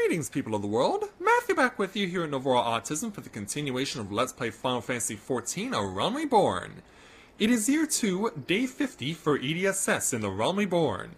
Greetings, people of the world! Matthew back with you here at Novora Autism for the continuation of Let's Play Final Fantasy XIV, A Realm Reborn. It is year 2, day 50 for EDSS in the Realm Reborn.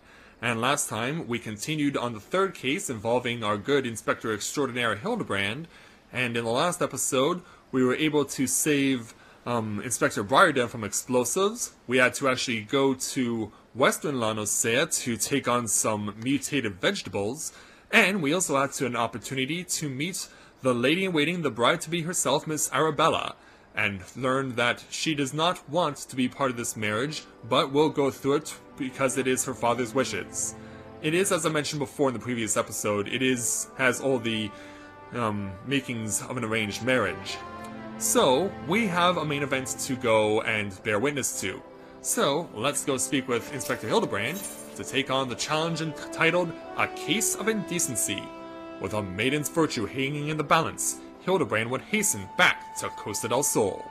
And last time, we continued on the third case involving our good Inspector Extraordinaire Hildibrand, and in the last episode, we were able to save Inspector Briarden from explosives. We had to actually go to Western Lanosea to take on some mutated vegetables, and we also had an opportunity to meet the lady-in-waiting, the bride-to-be herself, Miss Arabella, and learn that she does not want to be part of this marriage, but will go through it because it is her father's wishes. It is, as I mentioned before in the previous episode, has all the makings of an arranged marriage. So, we have a main event to go and bear witness to. So, let's go speak with Inspector Hildibrand to take on the challenge entitled A Case of Indecency. With a maiden's virtue hanging in the balance, Hildibrand would hasten back to Costa del Sol.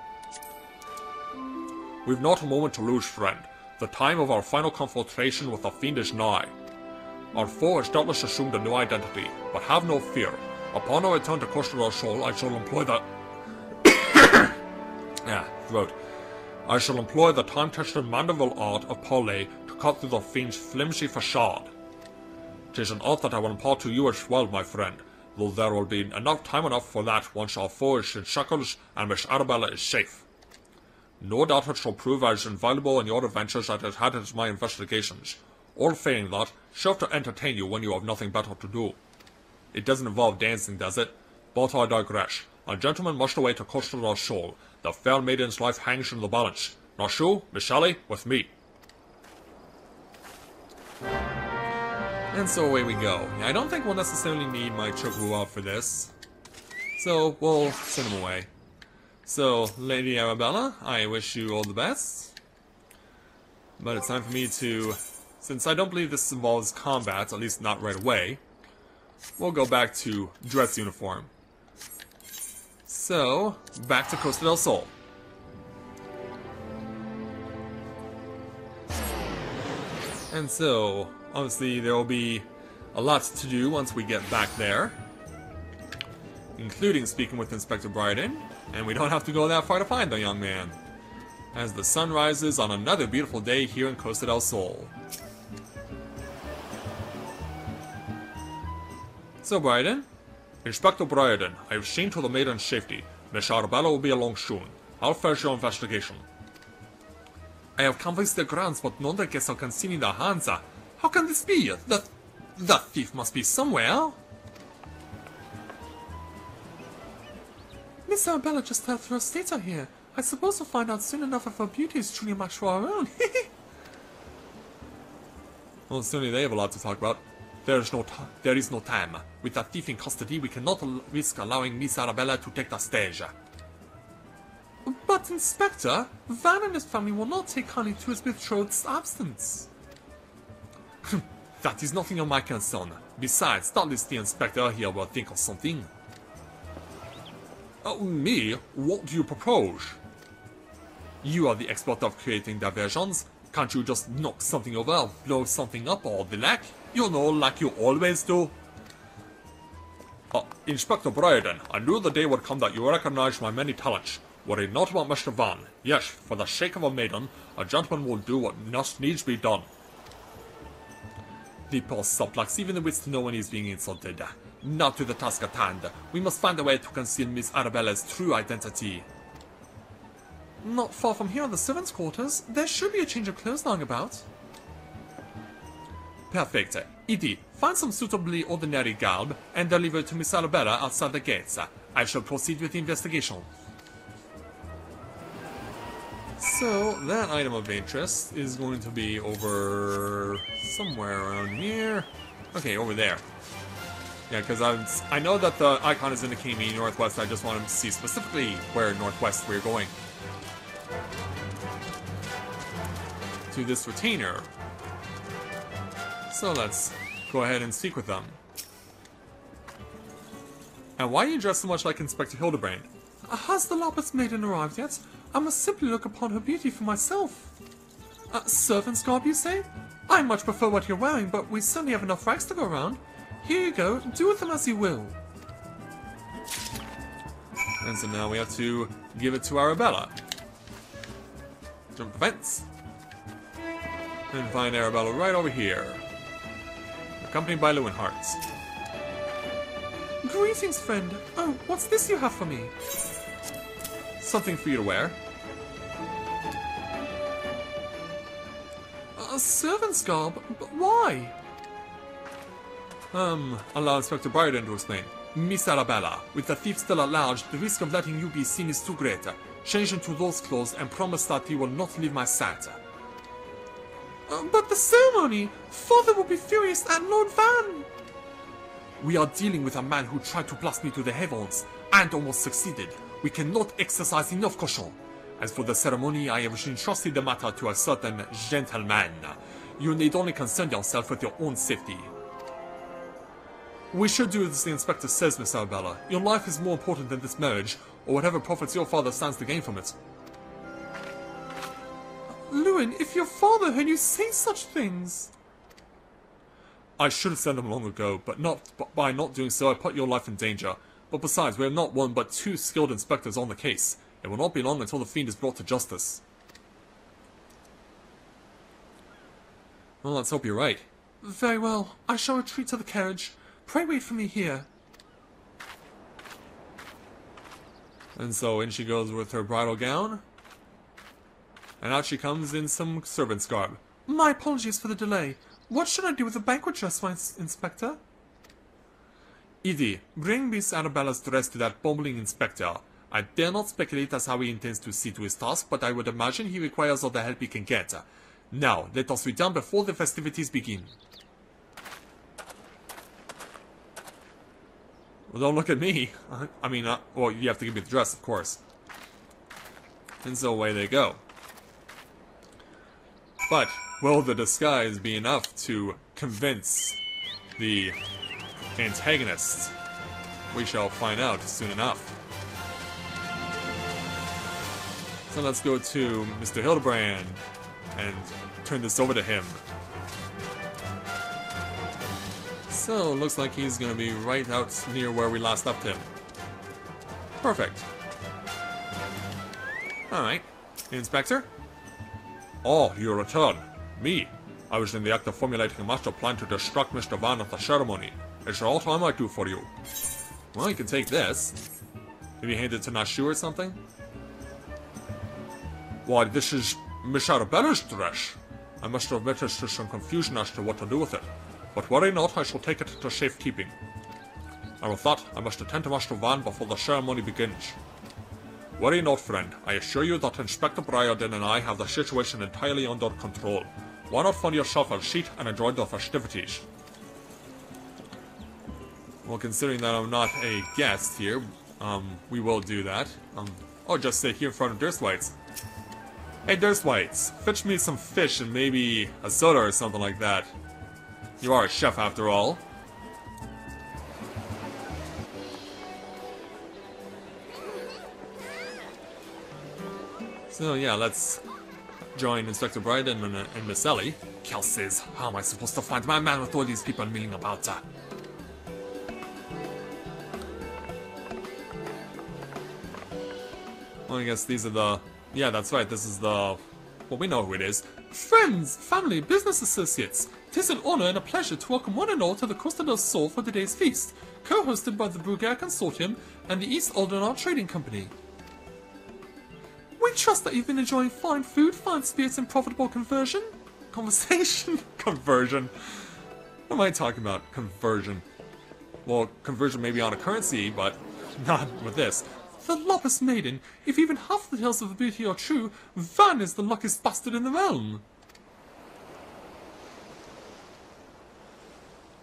We've not a moment to lose, friend. The time of our final confrontation with the fiend is nigh. Our foe has doubtless assumed a new identity, but have no fear. Upon our return to Costa del Sol, I shall employ the... I shall employ the time-tested mandible art of parley to cut through the fiend's flimsy facade. 'Tis an art that I will impart to you as well, my friend, though there will be time enough for that once our foe is in shackles and Miss Arabella is safe. No doubt it shall prove as invaluable in your adventures as it had in my investigations. All failing that, sure to entertain you when you have nothing better to do. It doesn't involve dancing, does it? But I digress. A gentleman must away to Costa del Sol. The fair maiden's life hangs in the balance. Not you, Miss Sally, with me. And so away we go. I don't think we'll necessarily need my Chokru for this, so we'll send him away. So, Lady Arabella, I wish you all the best. But it's time for me to, since I don't believe this involves combat, at least not right away, we'll go back to dress uniform. So, back to Costa del Sol. And so, obviously there will be a lot to do once we get back there, including speaking with Inspector Briarden, and we don't have to go that far to find the young man, as the sun rises on another beautiful day here in Costa del Sol. So Briarden? Inspector Briarden, I have seen to the maiden's safety. Miss Arabella will be along soon. How fares your investigation? I have canvassed the grounds, but none that gets concealing the hands. How can this be? The thief must be somewhere. Miss Arabella just had her stater here. I suppose we'll find out soon enough if her beauty is truly a match for our own. Well, certainly they have a lot to talk about. There is no time. With that thief in custody, we cannot risk allowing Miss Arabella to take the stage. But, Inspector, Van and his family will not take kindly to his betrothed's absence. That is nothing of my concern. Besides, doubtless the Inspector here will think of something. Me? What do you propose? You are the expert of creating diversions. Can't you just knock something over, blow something up, or the like? You know, like you always do. Inspector Briarden, I knew the day would come that you recognized my many talents. Worry not about Mr. Van. Yes, for the sake of a maiden, a gentleman will do what must needs be done. The poor sub lacks even the wits to know when he's being insulted. Now to the task at hand. We must find a way to conceal Miss Arabella's true identity. Not far from here are the servants' quarters. There should be a change of clothes lying about. Perfect. Edie, find some suitably ordinary garb and deliver it to Miss Arabella outside the gates. I shall proceed with the investigation. So, that item of interest is going to be over somewhere around here. Okay, over there. Yeah, because I know that the icon is indicating me northwest. I just wanted to see specifically where northwest we're going. To this retainer. So let's go ahead and speak with them. And why are you dressed so much like Inspector Hildibrand? Has the Lapis maiden arrived yet? I must simply look upon her beauty for myself. Servant's garb, you say? I much prefer what you're wearing, but we certainly have enough rags to go around. Here you go, do with them as you will. And so now we have to give it to Arabella. Jump the fence. And find Arabella right over here. Accompanied by Lewinhart. Greetings, friend. Oh, what's this you have for me? Something for you to wear. A servant's garb? But why? Allow Inspector Bryden to explain. Miss Arabella, with the thief still at large, the risk of letting you be seen is too great. Change into those clothes and promise that you will not leave my sight. But the ceremony! Father will be furious at Lord Van! We are dealing with a man who tried to blast me to the heavens, and almost succeeded. We cannot exercise enough caution. As for the ceremony, I have entrusted the matter to a certain gentleman. You need only concern yourself with your own safety. We should do as the inspector says, Miss Arabella. Your life is more important than this marriage, or whatever profits your father stands to gain from it. Lewin, if your father heard you say such things... I should have sent them long ago, but by not doing so I put your life in danger. But besides, we have not one but two skilled inspectors on the case. It will not be long until the fiend is brought to justice. Well, let's hope you're right. Very well. I shall retreat to the carriage. Pray wait for me here. And so in she goes with her bridal gown. And out she comes in some servant's garb. My apologies for the delay. What should I do with the banquet dress, my inspector? Edie, bring Miss Arabella's dress to that bumbling inspector. I dare not speculate as how he intends to see to his task, but I would imagine he requires all the help he can get. Now, let us return before the festivities begin. Well, don't look at me. Well, you have to give me the dress, of course. And so away they go. But will the disguise be enough to convince the antagonists? We shall find out soon enough. So let's go to Mr. Hildibrand and turn this over to him. So, looks like he's going to be right out near where we last left him. Perfect. Alright. Inspector? Oh, you return. Me. I was in the act of formulating a master plan to distract Mr. Van at the ceremony. It's all time I do for you. Well, you can take this. Maybe hand it to Nashu or something? Why, this is Miss Arabella's dress. I must have admitted to some confusion as to what to do with it. But worry not, I shall take it to safekeeping. And with that, I must attend to Master Van before the ceremony begins. Worry not, friend. I assure you that Inspector Briarden and I have the situation entirely under control. Why not find yourself a seat and enjoy the festivities? Well, considering that I'm not a guest here, we will do that. I'll just sit here in front of Durstwhites. Hey, Durstwhites, fetch me some fish and maybe a soda or something like that. You are a chef after all. So yeah, let's join Inspector Bryden and Miss Ellie. Cal says, how am I supposed to find my man with all these people milling about? Well, I guess these are the... Yeah, that's right, this is the... Well, we know who it is. Friends, family, business associates. 'Tis an honor and a pleasure to welcome one and all to the Costa del Sol for today's feast, co-hosted by the Bruguiere Consortium and the East Aldernar Trading Company. We trust that you've been enjoying fine food, fine spirits, and profitable conversation? Conversion. What am I talking about? Conversion. Well, conversion may be on a currency, but not with this. The Lopus Maiden. If even half the tales of the beauty are true, Van is the luckiest bastard in the realm.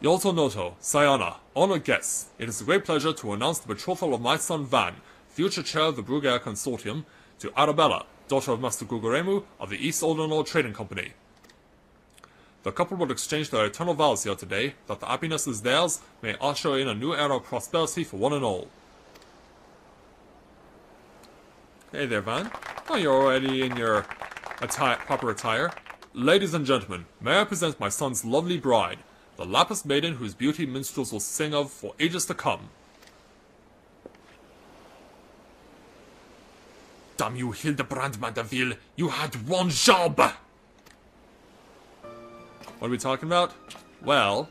Yolto Noto, Sayana, honored guests, it is a great pleasure to announce the betrothal of my son Van, future chair of the Bruguiere Consortium, to Arabella, daughter of Master Guguremu of the East Aldernar Trading Company. The couple will exchange their eternal vows here today, that the happiness is theirs, may usher in a new era of prosperity for one and all. Hey there, Van. Oh, you're already in your proper attire. Ladies and gentlemen, may I present my son's lovely bride. the Lapis Maiden whose beauty minstrels will sing of for ages to come. Damn you, Hildibrand Mandeville, you had one job! What are we talking about? Well...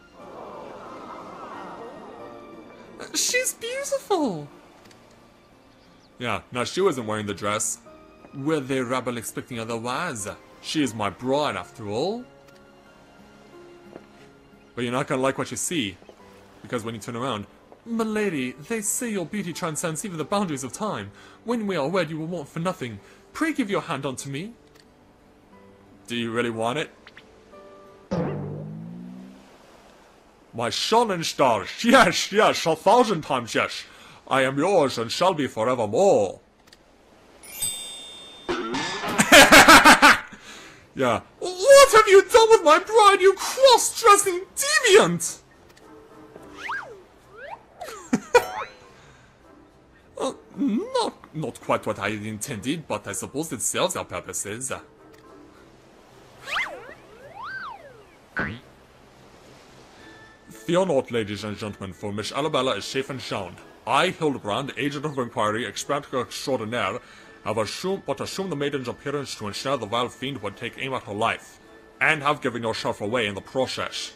she's beautiful! Yeah, now she wasn't wearing the dress. Were they rabble expecting otherwise? She is my bride, after all. But you're not gonna like what you see. Because when you turn around... Milady, they say your beauty transcends even the boundaries of time. When we are wed, you will want for nothing. Pray give your hand unto me. Do you really want it? My son and star, yes, yes, 1,000 times yes. I am yours and shall be forevermore. Yeah. What have you done with my bride, you cross-dressing deviant? Not quite what I intended, but I suppose it serves our purposes. Fear not, ladies and gentlemen, for Miss Arabella is safe and sound. I, Hildibrand, agent of inquiry, expert extraordinaire, have assumed the maiden's appearance to ensnare the vile fiend who would take aim at her life, and have given yourself away in the process.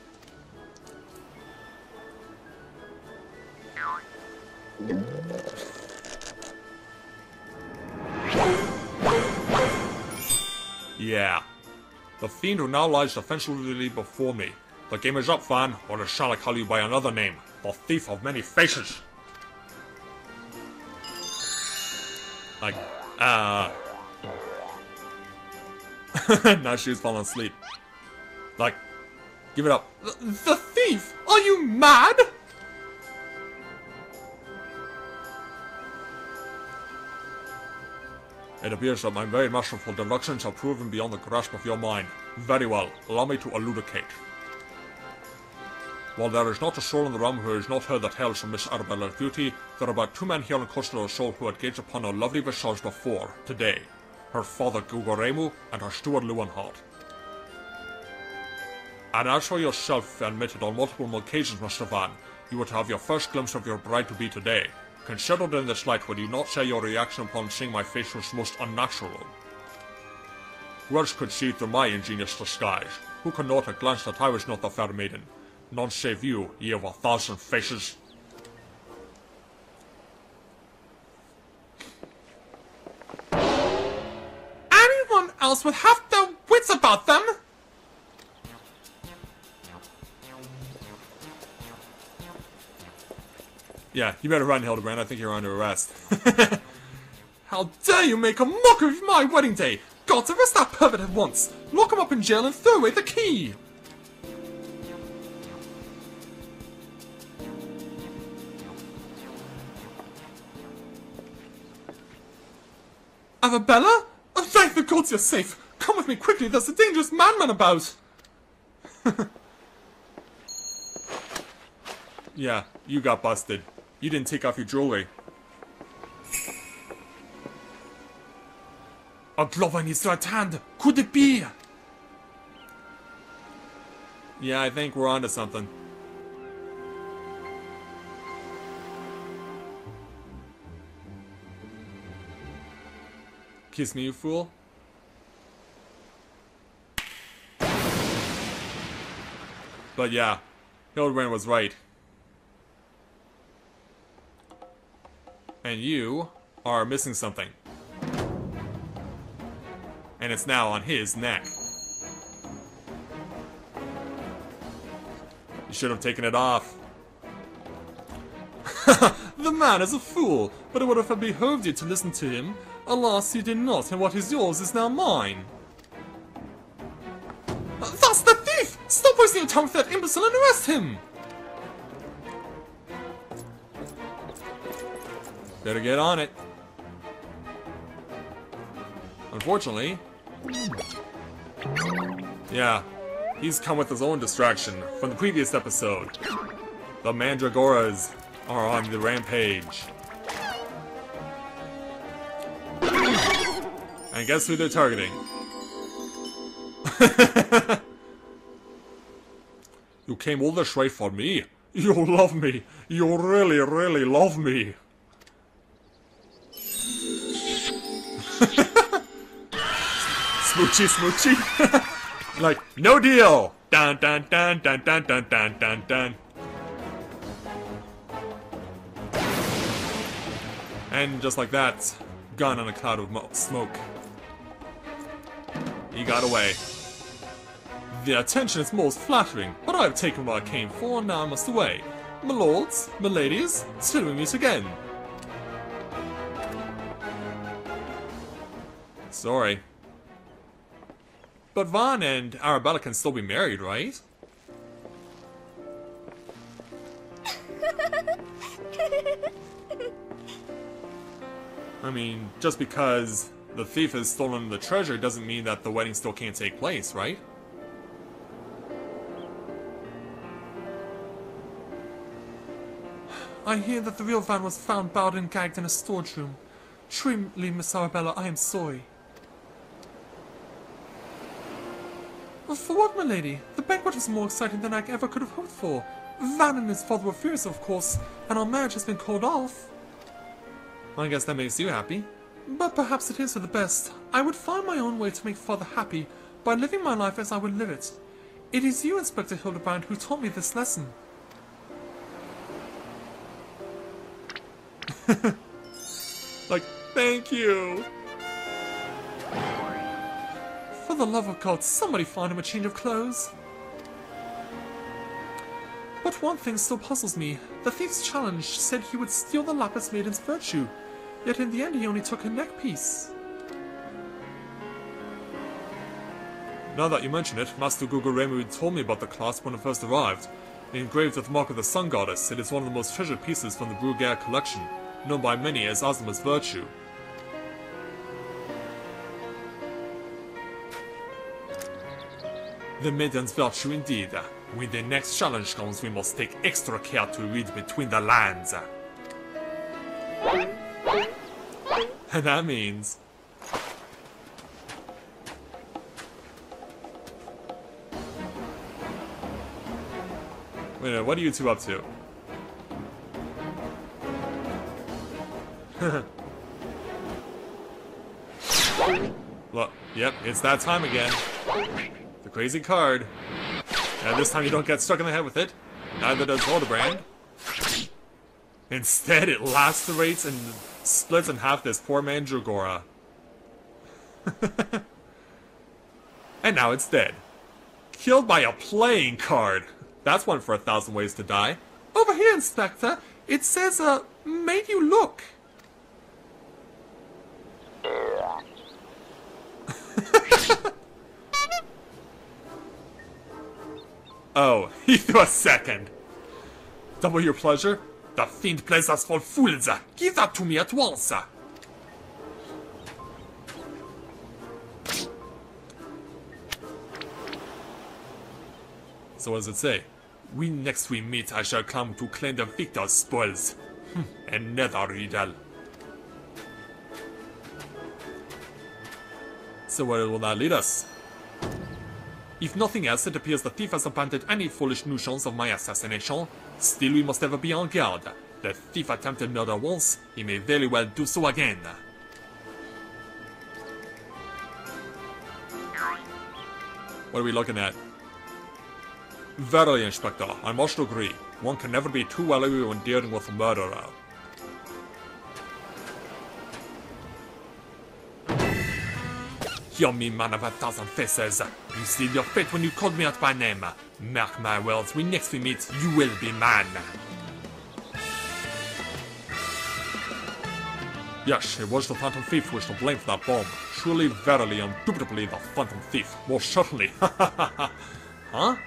Yeah. The fiend who now lies defensively before me. The game is up, fan, or shall I call you by another name? The thief of many faces. Like, now she's falling asleep. Like, give it up. The thief? Are you mad? It appears that my very masterful deductions have proven beyond the grasp of your mind. Very well, allow me to elucidate. While there is not a soul in the realm who has not heard the tales of Miss Arabella's beauty, there are but 2 men here in Costa del Sol who had gazed upon her lovely visage before, today. Her father Gugoremu and her steward Lewenhard. And as for yourself, admitted on multiple occasions, Mr. Van, you were to have your first glimpse of your bride-to-be today. Considered in this light, would you not say your reaction upon seeing my face was most unnatural? Who else could see through my ingenious disguise? Who could note at a glance that I was not the fair maiden? None save you, ye of 1,000 faces. Anyone else would have their wits about them? Yeah, you better run, Hildibrand. I think you're under arrest. How dare you make a mockery of my wedding day! God, arrest that pervert at once! Lock him up in jail and throw away the key! Arabella? Oh, thank the gods you're safe! Come with me quickly, there's a dangerous madman about! Yeah, you got busted. You didn't take off your jewelry. A glove on his right hand! Could it be? Yeah, I think we're onto something. Kiss me, you fool. But yeah, Hildibrand was right. And you are missing something. And it's now on his neck. You should have taken it off. The man is a fool, but it would have behoved you to listen to him. Alas, you did not, and what is yours is now mine. That's the thief! Stop wasting your time with that imbecile and arrest him! Better get on it. Unfortunately... yeah, he's come with his own distraction from the previous episode. The Mandragoras are on the rampage. And guess who they're targeting? You came all this way for me? You love me. You really, really love me. Smoochy, smoochy. Like, no deal. Dun dun dun dun dun dun dun dun dun. And just like that, gone on a cloud of smoke. He got away. The attention is most flattering, but I have taken what I came for, and now I must away. My lords, my ladies, till we meet again. Sorry. But Vaughn and Arabella can still be married, right? I mean, just because the thief has stolen the treasure doesn't mean that the wedding still can't take place, right? I hear that the real Van was found bound and gagged in a storage room. Truly, Miss Arabella, I am sorry. For what, my lady? The banquet was more exciting than I ever could have hoped for. Van and his father were furious, of course, and our marriage has been called off. I guess that makes you happy. But perhaps it is for the best. I would find my own way to make father happy by living my life as I would live it. It is you, Inspector Hildibrand, who taught me this lesson. Like, thank you! For the love of God, somebody find him a change of clothes. But one thing still puzzles me. The thief's challenge said he would steal the lapis maiden's virtue, yet in the end he only took her neck piece. Now that you mention it, Master Guguremu told me about the clasp when it first arrived. Engraved with the mark of the Sun Goddess, it is one of the most treasured pieces from the Bruguiere collection, known by many as Azuma's virtue. The maiden's virtue indeed. When the next challenge comes, we must take extra care to read between the lines. And that means... Wait a minute, what are you two up to? Look, yep, it's that time again. The crazy card. And this time you don't get stuck in the head with it. Neither does Hildibrand. Instead, it lacerates and splits in half this poor Mandragora. And now it's dead. Killed by a playing card. That's one for 1,000 ways to die. Over here, Inspector. It says, made you look. Oh, he threw a second. Double your pleasure? The fiend plays us for fools. Give that to me at once. So what does it say? When next we meet, I shall come to claim the victor's spoils. Another riddle. So where will that lead us? If nothing else, it appears the thief has abandoned any foolish notions of my assassination. Still, we must ever be on guard. The thief attempted murder once, he may very well do so again. What are we looking at? Verily, Inspector, I must agree. One can never be too wary when dealing with a murderer. Hear me, man of 1,000 faces. You sealed your fate when you called me out by name. Mark my words, when next we meet, you will be man. Yes, it was the Phantom Thief who was to blame for that bomb. Truly, verily, indubitably the Phantom Thief. Most certainly. Huh?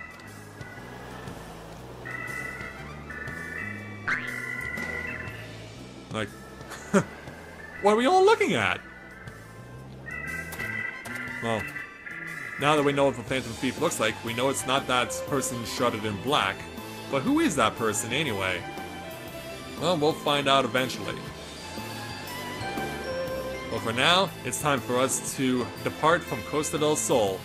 Like, what are we all looking at? Well, now that we know what the Phantom Thief looks like, we know it's not that person shrouded in black. But who is that person anyway? Well, we'll find out eventually. But for now, it's time for us to depart from Costa del Sol.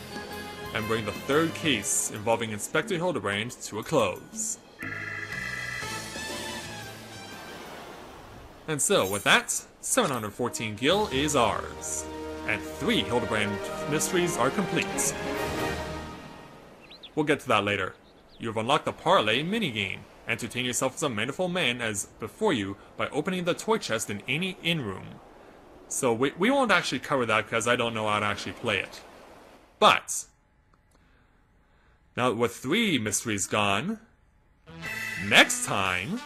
and bring the third case involving Inspector Hildibrand to a close. And so, with that, 714 gil is ours, and 3 Hildibrand mysteries are complete. We'll get to that later. You have unlocked the Parlay minigame. Entertain yourself as a manful man as before you by opening the toy chest in any inn room. So we won't actually cover that because I don't know how to actually play it. But, now with 3 mysteries gone, next time...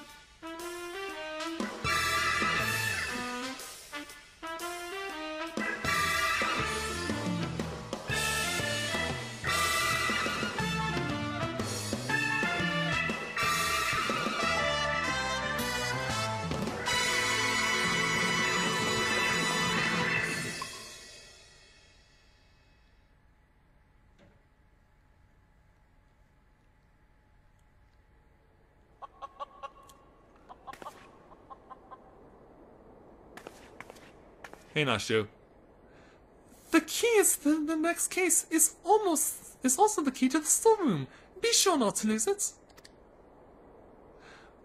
Hey, Nashu. The key is the next case is also the key to the storeroom. Be sure not to lose it.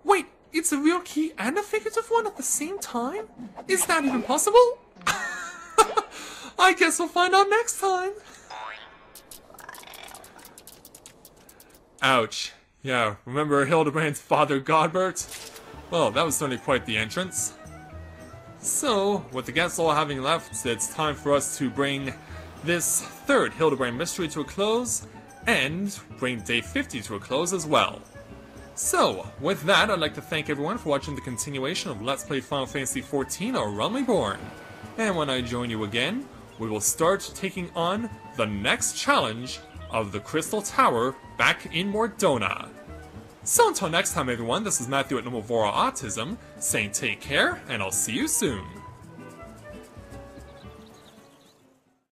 Wait, it's a real key and a figurative one at the same time? Is that even possible? I guess we'll find out next time. Ouch. Yeah, remember Hildibrand's father, Godbert? Well, that was certainly quite the entrance. So, with the guests all having left, it's time for us to bring this 3rd Hildibrand mystery to a close, and bring day 50 to a close as well. So, with that, I'd like to thank everyone for watching the continuation of Let's Play Final Fantasy XIV: A Realm Reborn. And when I join you again, we will start taking on the next challenge of the Crystal Tower back in Mordona. So until next time everyone, this is Matthew at Nomavora Autism, saying take care, and I'll see you soon.